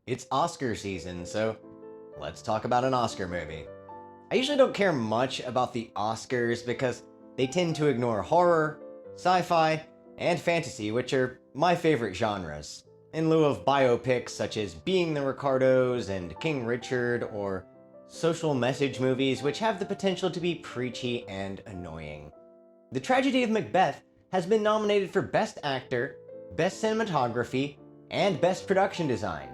It's Oscar season, so let's talk about an Oscar movie. I usually don't care much about the Oscars because they tend to ignore horror, sci-fi, and fantasy, which are my favorite genres, in lieu of biopics such as Being the Ricardos and King Richard, or social message movies which have the potential to be preachy and annoying. The Tragedy of Macbeth has been nominated for Best Actor, Best Cinematography, and Best Production Design.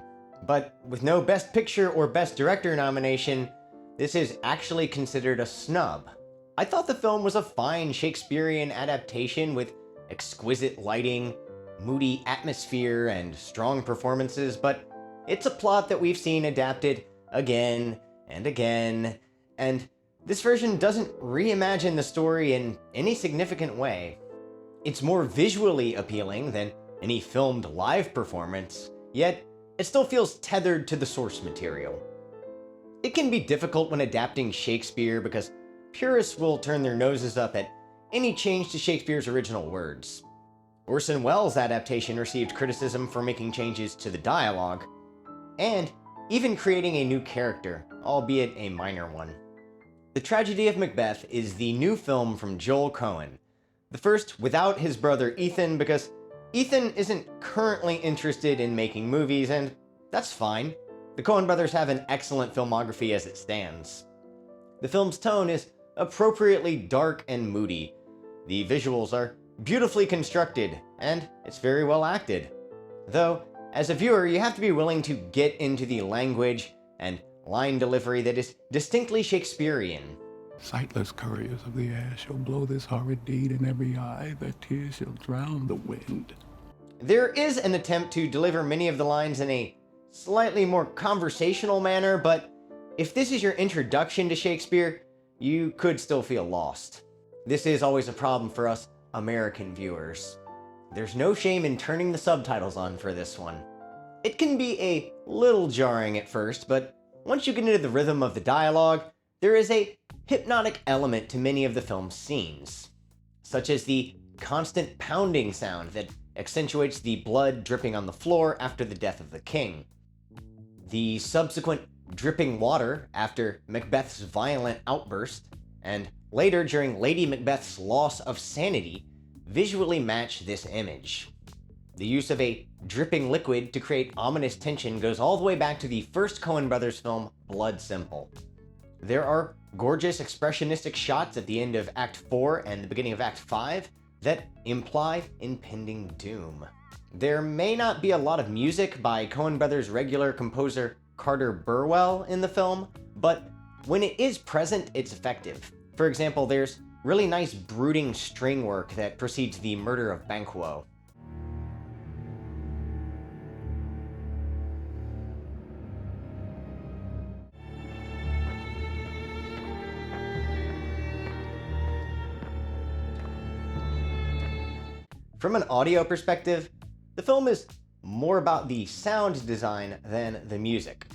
But with no Best Picture or Best Director nomination, this is actually considered a snub. I thought the film was a fine Shakespearean adaptation with exquisite lighting, moody atmosphere, and strong performances, but it's a plot that we've seen adapted again and again, and this version doesn't reimagine the story in any significant way. It's more visually appealing than any filmed live performance, yet it still feels tethered to the source material. It can be difficult when adapting Shakespeare because purists will turn their noses up at any change to Shakespeare's original words. Orson Welles' adaptation received criticism for making changes to the dialogue, and even creating a new character, albeit a minor one. The Tragedy of Macbeth is the new film from Joel Coen, the first without his brother Ethan because Ethan isn't currently interested in making movies, and that's fine. The Coen brothers have an excellent filmography as it stands. The film's tone is appropriately dark and moody. The visuals are beautifully constructed, and it's very well acted. Though, as a viewer, you have to be willing to get into the language and line delivery that is distinctly Shakespearean. Sightless couriers of the air shall blow this horrid deed in every eye, their tears shall drown the wind. There is an attempt to deliver many of the lines in a slightly more conversational manner, but if this is your introduction to Shakespeare, you could still feel lost. This is always a problem for us American viewers. There's no shame in turning the subtitles on for this one. It can be a little jarring at first, but once you get into the rhythm of the dialogue, there is a hypnotic element to many of the film's scenes, such as the constant pounding sound that accentuates the blood dripping on the floor after the death of the king. The subsequent dripping water after Macbeth's violent outburst, and later during Lady Macbeth's loss of sanity, visually match this image. The use of a dripping liquid to create ominous tension goes all the way back to the first Coen brothers film, Blood Simple. There are gorgeous expressionistic shots at the end of Act 4 and the beginning of Act 5 that imply impending doom. There may not be a lot of music by Coen brothers' regular composer Carter Burwell in the film, but when it is present, it's effective. For example, there's really nice brooding string work that precedes the murder of Banquo. From an audio perspective, the film is more about the sound design than the music.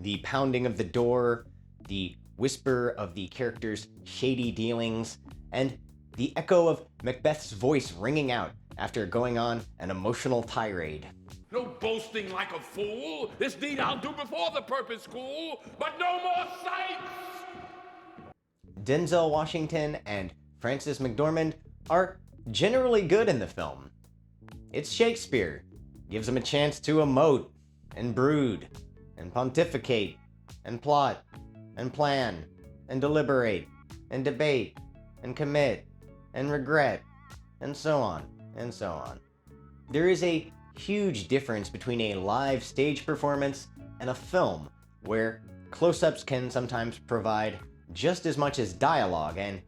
The pounding of the door, the whisper of the characters' shady dealings, and the echo of Macbeth's voice ringing out after going on an emotional tirade. No boasting like a fool. This deed I'll do before the purpose cool, but no more sights! Denzel Washington and Frances McDormand are generally good in the film. It's Shakespeare. Gives them a chance to emote, and brood, and pontificate, and plot, and plan, and deliberate, and debate, and commit, and regret, and so on, and so on. There is a huge difference between a live stage performance and a film, where close-ups can sometimes provide just as much as dialogue, and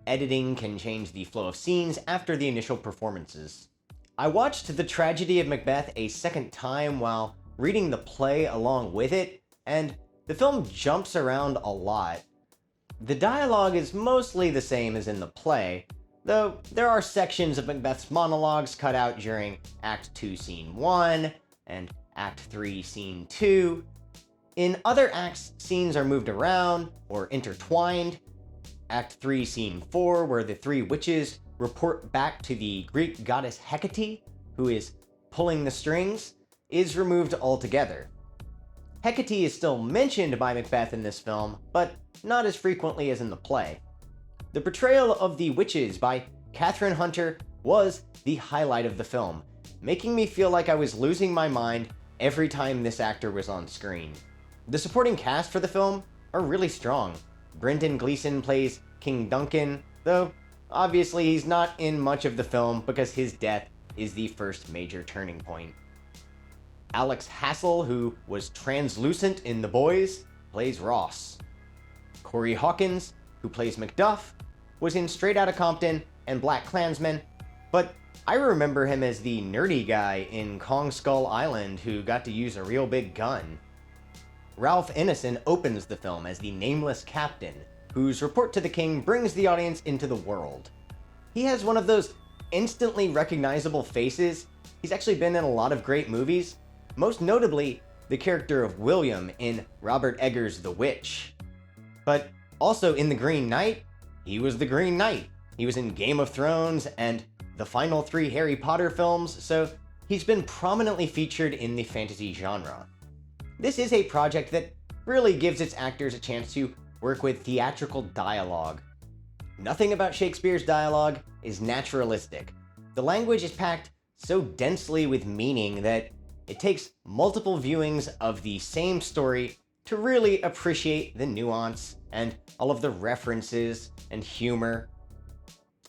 editing can change the flow of scenes after the initial performances. I watched The Tragedy of Macbeth a second time while reading the play along with it, and the film jumps around a lot. The dialogue is mostly the same as in the play, though there are sections of Macbeth's monologues cut out during Act 2 Scene 1 and Act 3 Scene 2. In other acts, scenes are moved around or intertwined. Act 3 Scene 4, where the three witches report back to the Greek goddess Hecate, who is pulling the strings, is removed altogether. Hecate is still mentioned by Macbeth in this film, but not as frequently as in the play. The portrayal of the witches by Catherine Hunter was the highlight of the film, making me feel like I was losing my mind every time this actor was on screen. The supporting cast for the film are really strong. Brendan Gleeson plays King Duncan, though obviously he's not in much of the film because his death is the first major turning point. Alex Hassel, who was translucent in The Boys, plays Ross. Corey Hawkins, who plays Macduff, was in Straight Outta Compton and Black Klansman, but I remember him as the nerdy guy in Kong Skull Island who got to use a real big gun. Ralph Ineson opens the film as the nameless captain, whose report to the king brings the audience into the world. He has one of those instantly recognizable faces. He's actually been in a lot of great movies, most notably the character of William in Robert Eggers' The Witch. But also in The Green Knight, he was the Green Knight. He was in Game of Thrones and the final 3 Harry Potter films, so he's been prominently featured in the fantasy genre. This is a project that really gives its actors a chance to work with theatrical dialogue. Nothing about Shakespeare's dialogue is naturalistic. The language is packed so densely with meaning that it takes multiple viewings of the same story to really appreciate the nuance and all of the references and humor.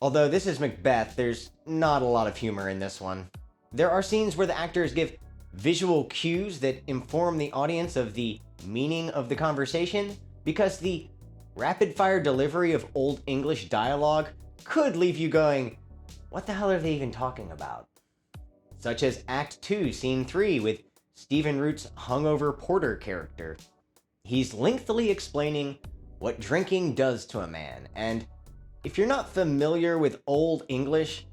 Although this is Macbeth, there's not a lot of humor in this one. There are scenes where the actors give visual cues that inform the audience of the meaning of the conversation, because the rapid-fire delivery of Old English dialogue could leave you going, what the hell are they even talking about? Such as Act 2, Scene 3 with Stephen Root's hungover porter character. He's lengthily explaining what drinking does to a man, and if you're not familiar with Old English,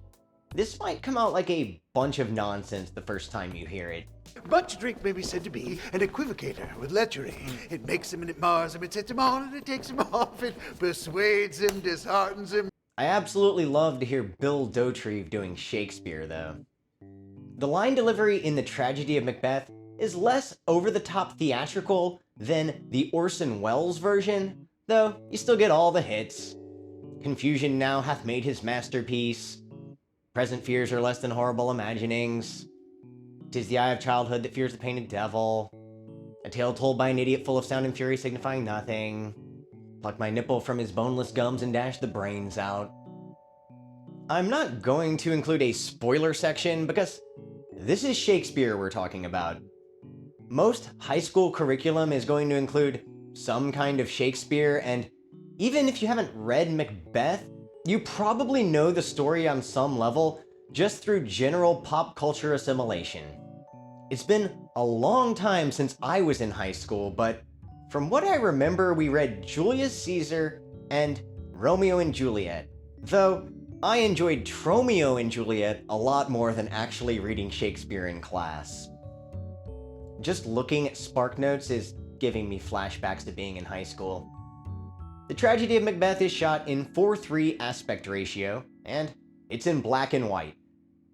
this might come out like a bunch of nonsense the first time you hear it. Much drink may be said to be an equivocator with lechery. It makes him and it mars him, it sets him on and it takes him off, it persuades him, disheartens him. I absolutely love to hear Bill Dauterive doing Shakespeare, though. The line delivery in The Tragedy of Macbeth is less over-the-top theatrical than the Orson Welles version, though you still get all the hits. Confusion now hath made his masterpiece. Present fears are less than horrible imaginings. 'Tis the eye of childhood that fears the painted devil. A tale told by an idiot full of sound and fury signifying nothing. Pluck my nipple from his boneless gums and dash the brains out. I'm not going to include a spoiler section because this is Shakespeare we're talking about. Most high school curriculum is going to include some kind of Shakespeare, and even if you haven't read Macbeth, you probably know the story on some level just through general pop culture assimilation. It's been a long time since I was in high school, but from what I remember, we read Julius Caesar and Romeo and Juliet, though I enjoyed Tromeo and Juliet a lot more than actually reading Shakespeare in class. Just looking at SparkNotes is giving me flashbacks to being in high school. The Tragedy of Macbeth is shot in 4:3 aspect ratio, and it's in black and white.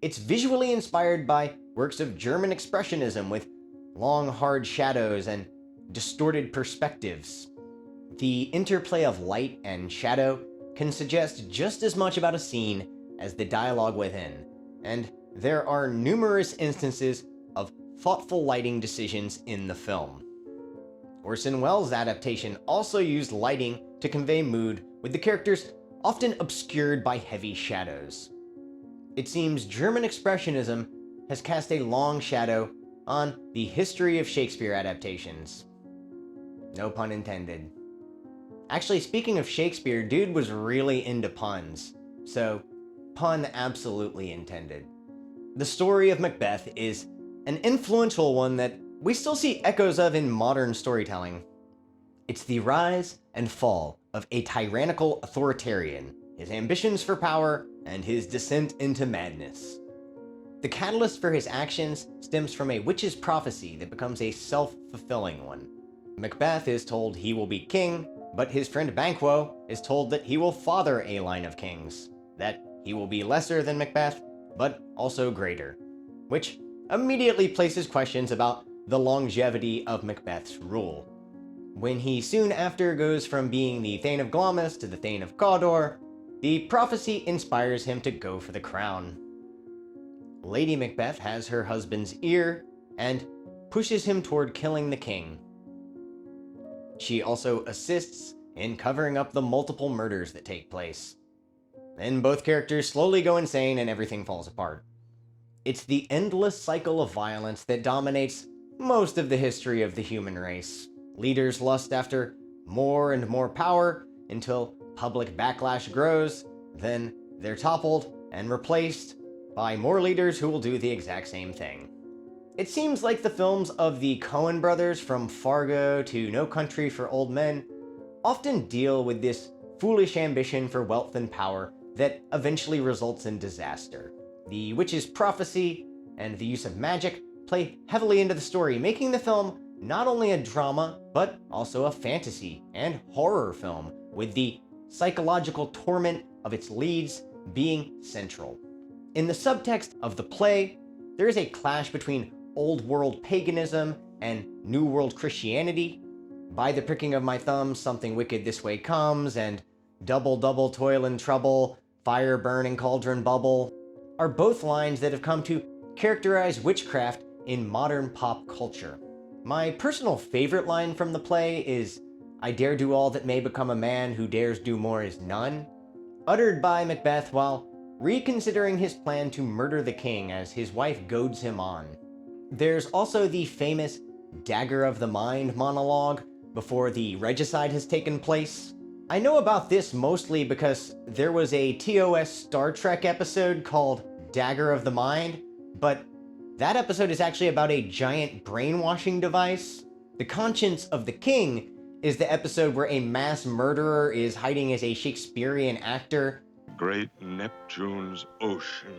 It's visually inspired by works of German Expressionism with long, hard shadows and distorted perspectives. The interplay of light and shadow can suggest just as much about a scene as the dialogue within, and there are numerous instances of thoughtful lighting decisions in the film. Orson Welles' adaptation also used lighting to convey mood, with the characters often obscured by heavy shadows. It seems German Expressionism has cast a long shadow on the history of Shakespeare adaptations. No pun intended. Actually, speaking of Shakespeare, dude was really into puns, so pun absolutely intended. The story of Macbeth is an influential one that we still see echoes of in modern storytelling. It's the rise and fall of a tyrannical authoritarian, his ambitions for power, and his descent into madness. The catalyst for his actions stems from a witch's prophecy that becomes a self-fulfilling one. Macbeth is told he will be king, but his friend Banquo is told that he will father a line of kings, that he will be lesser than Macbeth, but also greater, which immediately places questions about the longevity of Macbeth's rule. When he soon after goes from being the Thane of Glamis to the Thane of Cawdor, the prophecy inspires him to go for the crown. Lady Macbeth has her husband's ear and pushes him toward killing the king. She also assists in covering up the multiple murders that take place. Then both characters slowly go insane and everything falls apart. It's the endless cycle of violence that dominates most of the history of the human race. Leaders lust after more and more power until public backlash grows, then they're toppled and replaced by more leaders who will do the exact same thing. It seems like the films of the Coen brothers, from Fargo to No Country for Old Men, often deal with this foolish ambition for wealth and power that eventually results in disaster. The witch's prophecy and the use of magic play heavily into the story, making the film not only a drama, but also a fantasy and horror film, with the psychological torment of its leads being central. In the subtext of the play, there is a clash between Old World paganism and New World Christianity. By the pricking of my thumb, something wicked this way comes, and double, double, toil and trouble, fire burn and cauldron bubble, are both lines that have come to characterize witchcraft in modern pop culture. My personal favorite line from the play is, "I dare do all that may become a man who dares do more is none," uttered by Macbeth while reconsidering his plan to murder the king as his wife goads him on. There's also the famous Dagger of the Mind monologue before the regicide has taken place. I know about this mostly because there was a TOS Star Trek episode called Dagger of the Mind, but that episode is actually about a giant brainwashing device. The Conscience of the King is the episode where a mass murderer is hiding as a Shakespearean actor. Great Neptune's ocean,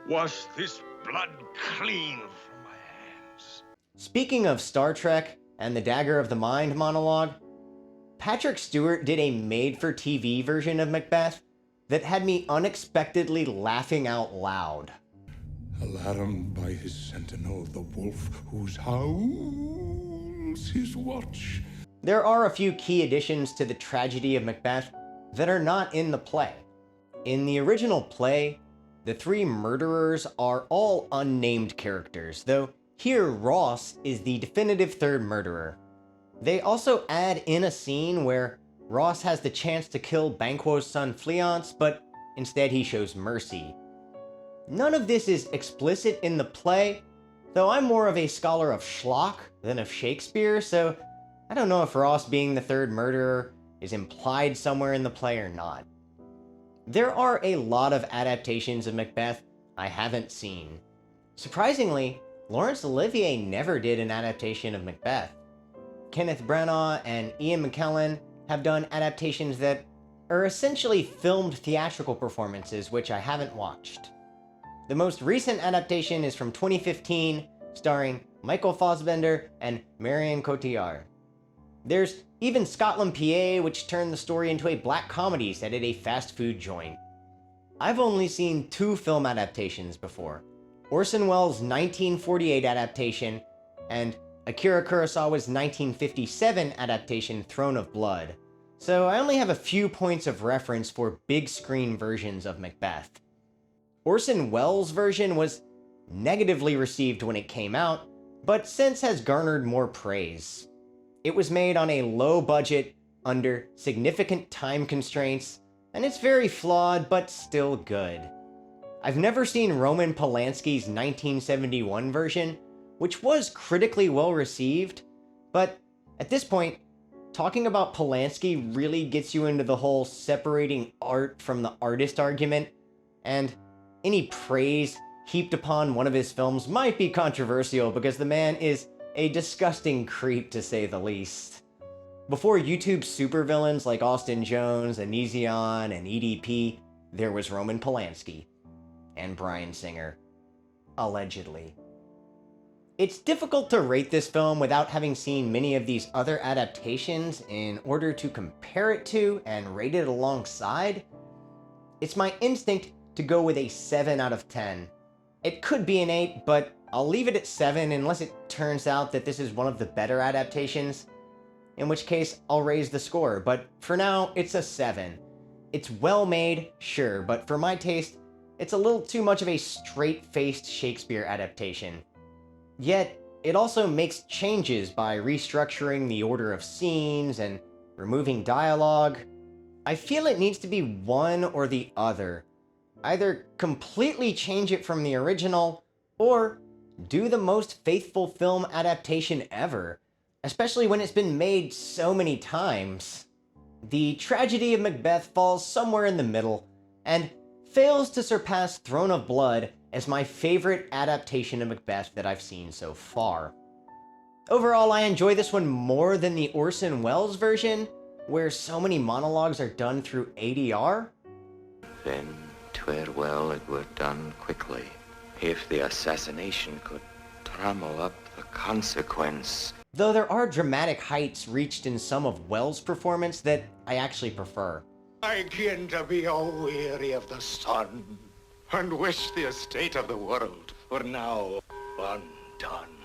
wash this blood clean from my hands. Speaking of Star Trek and the Dagger of the Mind monologue, Patrick Stewart did a made-for-TV version of Macbeth that had me unexpectedly laughing out loud. Alarmed by his sentinel, the wolf whose howls his watch. There are a few key additions to the tragedy of Macbeth that are not in the play. In the original play, the three murderers are all unnamed characters, though here Ross is the definitive third murderer. They also add in a scene where Ross has the chance to kill Banquo's son Fleance, but instead he shows mercy. None of this is explicit in the play, though I'm more of a scholar of schlock than of Shakespeare, so I don't know if Ross being the third murderer is implied somewhere in the play or not. There are a lot of adaptations of Macbeth I haven't seen. Surprisingly, Laurence Olivier never did an adaptation of Macbeth. Kenneth Branagh and Ian McKellen have done adaptations that are essentially filmed theatrical performances, which I haven't watched. The most recent adaptation is from 2015, starring Michael Fassbender and Marion Cotillard. There's even Scotland PA, which turned the story into a black comedy set at a fast food joint. I've only seen two film adaptations before: Orson Welles' 1948 adaptation and Akira Kurosawa's 1957 adaptation, Throne of Blood. So I only have a few points of reference for big screen versions of Macbeth. Orson Welles' version was negatively received when it came out, but since has garnered more praise. It was made on a low budget, under significant time constraints, and it's very flawed, but still good. I've never seen Roman Polanski's 1971 version, which was critically well received, but at this point, talking about Polanski really gets you into the whole separating art from the artist argument, and any praise heaped upon one of his films might be controversial because the man is a disgusting creep, to say the least. Before YouTube supervillains like Austin Jones, Onision, and EDP, there was Roman Polanski. And Bryan Singer. Allegedly. It's difficult to rate this film without having seen many of these other adaptations in order to compare it to and rate it alongside. It's my instinct to go with a 7 out of 10. It could be an 8, but I'll leave it at 7 unless it turns out that this is one of the better adaptations, in which case I'll raise the score, but for now, it's a 7. It's well made, sure, but for my taste, it's a little too much of a straight-faced Shakespeare adaptation. Yet, it also makes changes by restructuring the order of scenes and removing dialogue. I feel it needs to be one or the other. Either completely change it from the original, or do the most faithful film adaptation ever, especially when it's been made so many times. The tragedy of Macbeth falls somewhere in the middle, and fails to surpass Throne of Blood as my favorite adaptation of Macbeth that I've seen so far. Overall, I enjoy this one more than the Orson Welles version, where so many monologues are done through ADR. Then 'twere well it were done quickly, if the assassination could trammel up the consequence. Though there are dramatic heights reached in some of Welles' performance that I actually prefer. I kin to be a-weary of the sun, and wish the estate of the world were now undone.